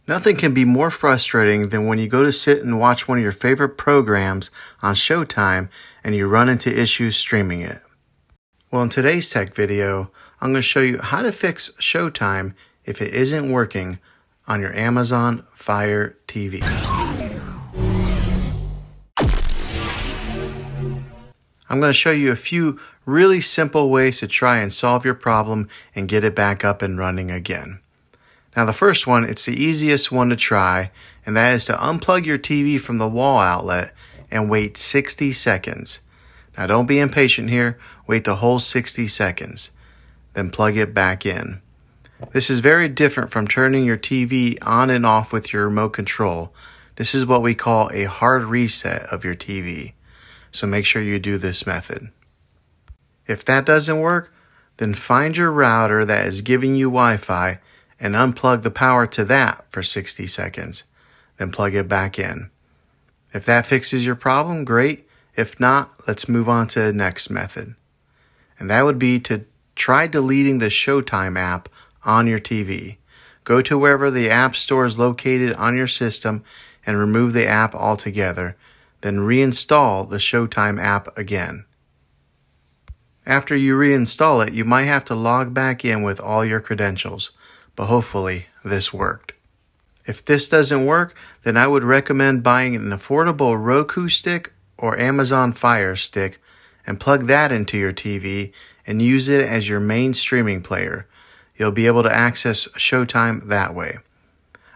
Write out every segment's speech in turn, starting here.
Nothing can be more frustrating than when you go to sit and watch one of your favorite programs on Showtime and you run into issues streaming it. Well, in today's tech video, I'm going to show you how to fix Showtime if it isn't working on your Amazon Fire TV. I'm going to show you a few really simple ways to try and solve your problem and get it back up and running again. Now the first one, it's the easiest one to try, and that is to unplug your TV from the wall outlet and wait 60 seconds. Now don't be impatient here, wait the whole 60 seconds, then plug it back in. This is very different from turning your TV on and off with your remote control. This is what we call a hard reset of your TV. So make sure you do this method. If that doesn't work, then find your router that is giving you Wi-Fi and unplug the power to that for 60 seconds. Then plug it back in. If that fixes your problem, great. If not, let's move on to the next method. And that would be to try deleting the Showtime app on your TV. Go to wherever the app store is located on your system and remove the app altogether. Then reinstall the Showtime app again. After you reinstall it, you might have to log back in with all your credentials, but hopefully this worked. If this doesn't work, then I would recommend buying an affordable Roku stick or Amazon Fire stick and plug that into your TV and use it as your main streaming player. You'll be able to access Showtime that way.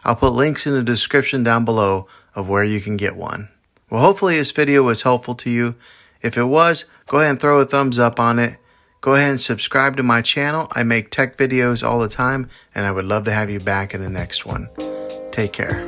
I'll put links in the description down below of where you can get one. Well, hopefully this video was helpful to you. If it was, go ahead and throw a thumbs up on it. Go ahead and subscribe to my channel. I make tech videos all the time, and I would love to have you back in the next one. Take care.